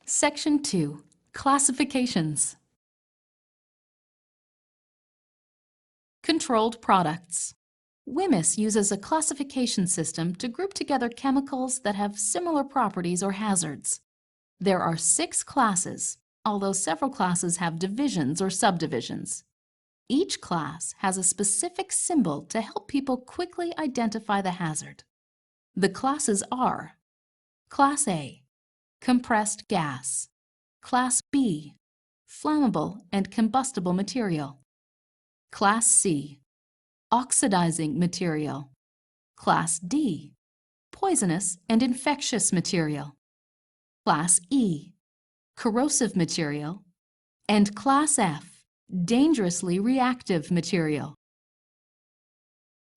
Section 2. Classifications. Controlled products. WHMIS uses a classification system to group together chemicals that have similar properties or hazards. There are 6 classes, although several classes have divisions or subdivisions. Each class has a specific symbol to help people quickly identify the hazard. The classes are Class A, compressed gas; Class B, flammable and combustible material; Class C, oxidizing material; Class D, poisonous and infectious material; Class E, corrosive material; and Class F, dangerously reactive material.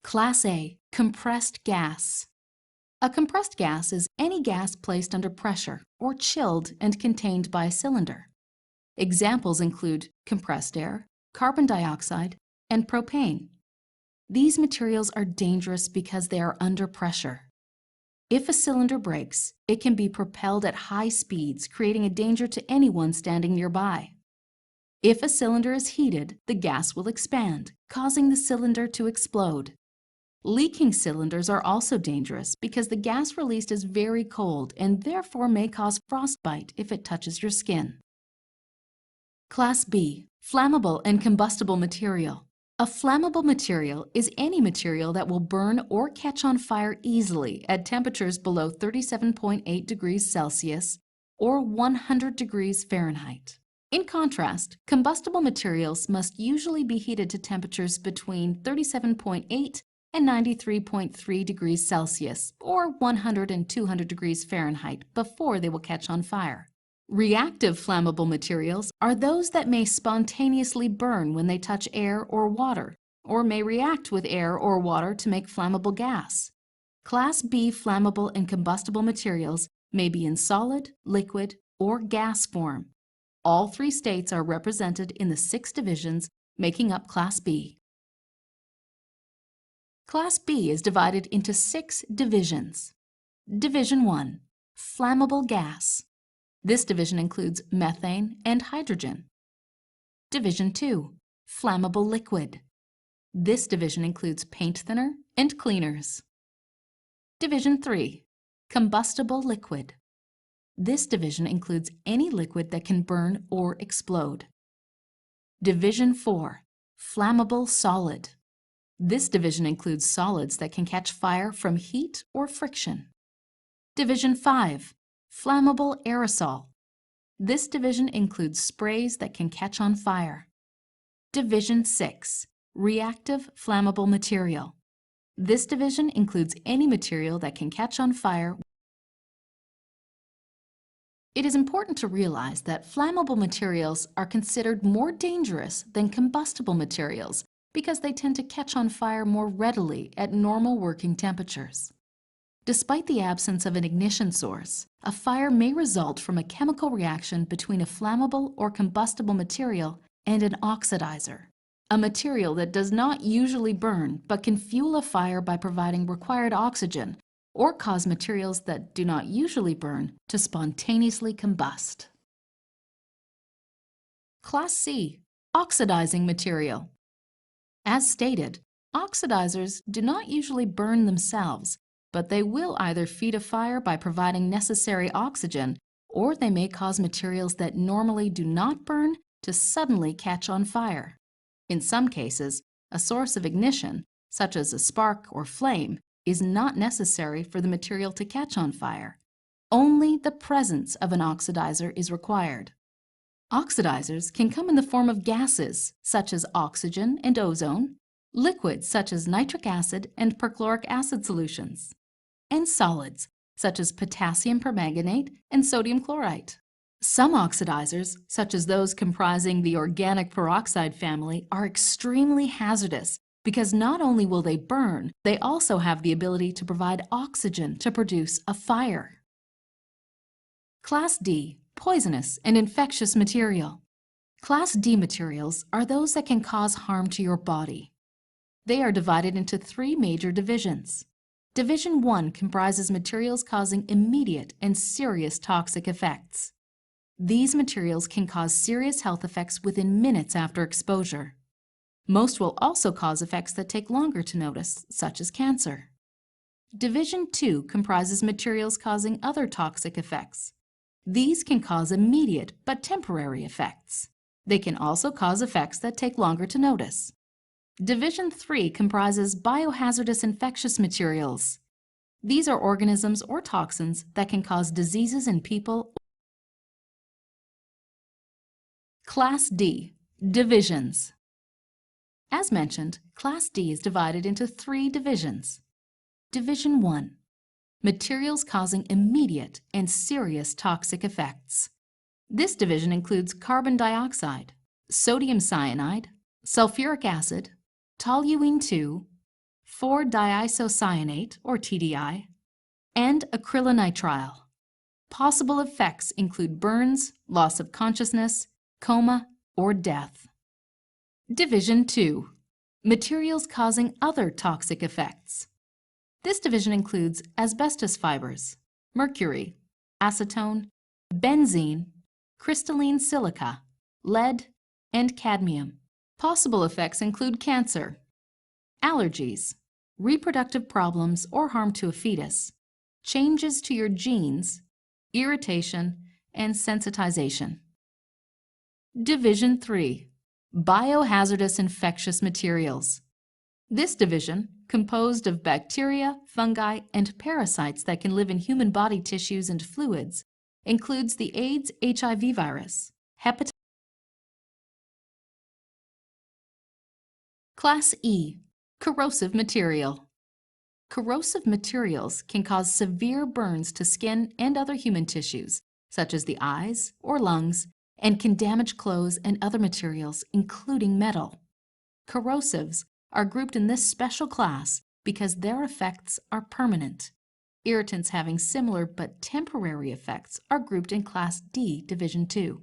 Class A, compressed gas. A compressed gas is any gas placed under pressure or chilled and contained by a cylinder. Examples include compressed air, carbon dioxide, and propane. These materials are dangerous because they are under pressure. If a cylinder breaks, it can be propelled at high speeds, creating a danger to anyone standing nearby. If a cylinder is heated, the gas will expand, causing the cylinder to explode. Leaking cylinders are also dangerous because the gas released is very cold and therefore may cause frostbite if it touches your skin. Class B, flammable and combustible material. A flammable material is any material that will burn or catch on fire easily at temperatures below 37.8 degrees Celsius or 100 degrees Fahrenheit. In contrast, combustible materials must usually be heated to temperatures between 37.8 and 93.3 degrees Celsius or 100 and 200 degrees Fahrenheit before they will catch on fire. Reactive flammable materials are those that may spontaneously burn when they touch air or water, or may react with air or water to make flammable gas. Class B flammable and combustible materials may be in solid, liquid, or gas form. All 3 states are represented in the 6 divisions making up Class B. Class B is divided into 6 divisions. Division 1, flammable gas. This division includes methane and hydrogen. Division 2, flammable liquid. This division includes paint thinner and cleaners. Division 3, combustible liquid. This division includes any liquid that can burn or explode. Division 4, flammable solid. This division includes solids that can catch fire from heat or friction. Division 5, flammable aerosol. This division includes sprays that can catch on fire. Division 6, reactive flammable material. This division includes any material that can catch on fire. It is important to realize that flammable materials are considered more dangerous than combustible materials because they tend to catch on fire more readily at normal working temperatures. Despite the absence of an ignition source, a fire may result from a chemical reaction between a flammable or combustible material and an oxidizer, a material that does not usually burn but can fuel a fire by providing required oxygen or cause materials that do not usually burn to spontaneously combust. Class C, oxidizing material. As stated, oxidizers do not usually burn themselves, but they will either feed a fire by providing necessary oxygen, or they may cause materials that normally do not burn to suddenly catch on fire. In some cases, a source of ignition, such as a spark or flame, is not necessary for the material to catch on fire. Only the presence of an oxidizer is required. Oxidizers can come in the form of gases, such as oxygen and ozone, liquids such as nitric acid and perchloric acid solutions, and solids such as potassium permanganate and sodium chlorite. Some oxidizers, such as those comprising the organic peroxide family, are extremely hazardous because not only will they burn, they also have the ability to provide oxygen to produce a fire. Class D, poisonous and infectious material. Class D materials are those that can cause harm to your body. They are divided into 3 major divisions. Division 1 comprises materials causing immediate and serious toxic effects. These materials can cause serious health effects within minutes after exposure. Most will also cause effects that take longer to notice, such as cancer. Division 2 comprises materials causing other toxic effects. These can cause immediate but temporary effects. They can also cause effects that take longer to notice. Division 3 comprises biohazardous infectious materials. These are organisms or toxins that can cause diseases in people. Class D, divisions. As mentioned, Class D is divided into 3 divisions. Division 1, materials causing immediate and serious toxic effects. This division includes carbon dioxide, sodium cyanide, sulfuric acid, toluene-2, 4-diisocyanate or TDI, and acrylonitrile. Possible effects include burns, loss of consciousness, coma, or death. Division 2, materials causing other toxic effects. This division includes asbestos fibers, mercury, acetone, benzene, crystalline silica, lead, and cadmium. Possible effects include cancer, allergies, reproductive problems or harm to a fetus, changes to your genes, irritation, and sensitization. Division 3, biohazardous infectious materials. This division, composed of bacteria, fungi, and parasites that can live in human body tissues and fluids, includes the AIDS/HIV virus, hepatitis. Class E, corrosive material. Corrosive materials can cause severe burns to skin and other human tissues, such as the eyes or lungs, and can damage clothes and other materials, including metal. Corrosives are grouped in this special class because their effects are permanent. Irritants having similar but temporary effects are grouped in Class D, Division 2.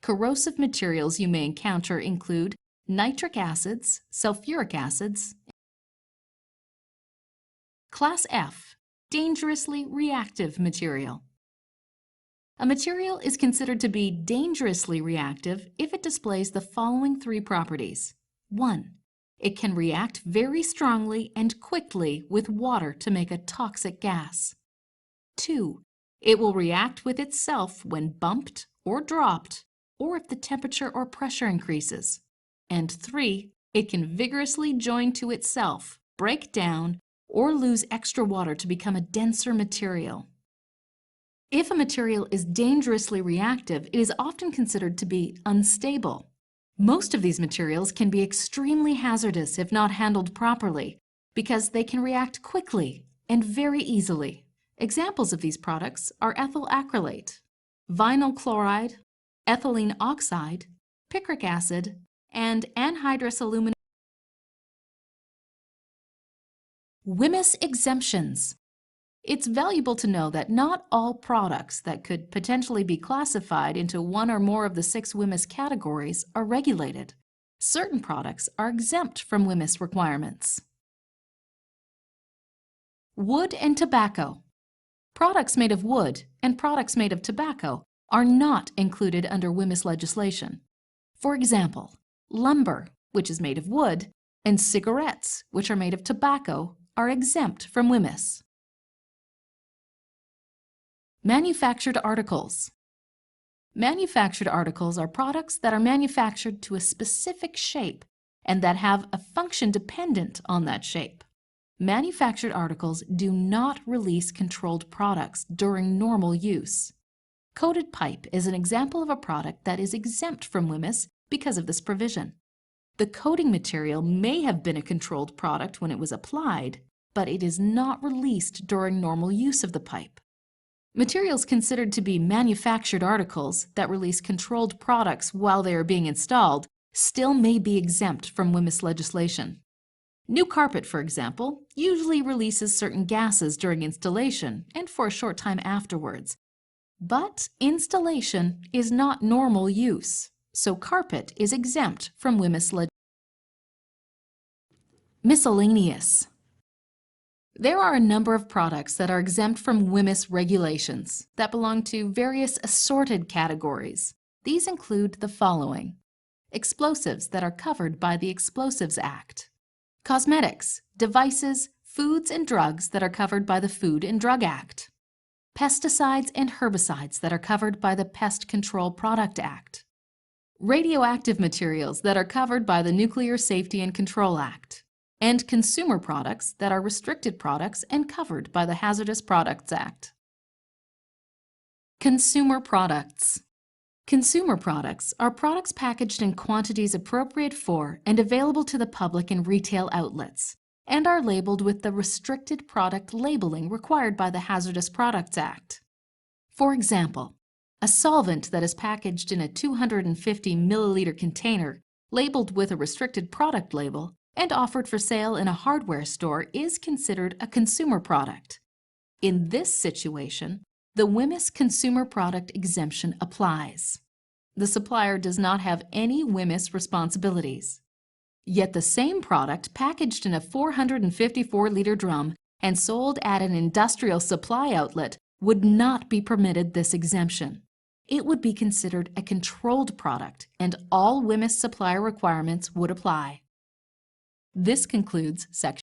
Corrosive materials you may encounter include nitric acids, sulfuric acids. Class F, dangerously reactive material. A material is considered to be dangerously reactive if it displays the following 3 properties. 1. It can react very strongly and quickly with water to make a toxic gas. 2. It will react with itself when bumped or dropped, or if the temperature or pressure increases. And 3. It can vigorously join to itself, break down, or lose extra water to become a denser material. If a material is dangerously reactive, it is often considered to be unstable. Most of these materials can be extremely hazardous if not handled properly because they can react quickly and very easily. Examples of these products are ethyl acrylate, vinyl chloride, ethylene oxide, picric acid, and anhydrous aluminum. WHMIS exemptions. It's valuable to know that not all products that could potentially be classified into one or more of the 6 WHMIS categories are regulated. Certain products are exempt from WHMIS requirements. Wood and tobacco. Products made of wood and products made of tobacco are not included under WHMIS legislation. For example, lumber, which is made of wood, and cigarettes, which are made of tobacco, are exempt from WHMIS. Manufactured articles. Manufactured articles are products that are manufactured to a specific shape and that have a function dependent on that shape. Manufactured articles do not release controlled products during normal use. Coated pipe is an example of a product that is exempt from WHMIS because of this provision. The coating material may have been a controlled product when it was applied, but it is not released during normal use of the pipe. Materials considered to be manufactured articles that release controlled products while they are being installed still may be exempt from WHMIS legislation. New carpet, for example, usually releases certain gases during installation and for a short time afterwards. But installation is not normal use, so carpet is exempt from WHMIS legislation. Miscellaneous. There are a number of products that are exempt from WHMIS regulations that belong to various assorted categories. These include the following: explosives that are covered by the Explosives Act, cosmetics, devices, foods, and drugs that are covered by the Food and Drug Act, pesticides and herbicides that are covered by the Pest Control Product Act, radioactive materials that are covered by the Nuclear Safety and Control Act, and consumer products that are restricted products and covered by the Hazardous Products Act. Consumer products. Consumer products are products packaged in quantities appropriate for and available to the public in retail outlets, and are labeled with the restricted product labeling required by the Hazardous Products Act. For example, a solvent that is packaged in a 250 milliliter container labeled with a restricted product label and offered for sale in a hardware store is considered a consumer product. In this situation, the WHMIS consumer product exemption applies. The supplier does not have any WHMIS responsibilities. Yet the same product packaged in a 454-liter drum and sold at an industrial supply outlet would not be permitted this exemption. It would be considered a controlled product, and all WHMIS supplier requirements would apply. This concludes Section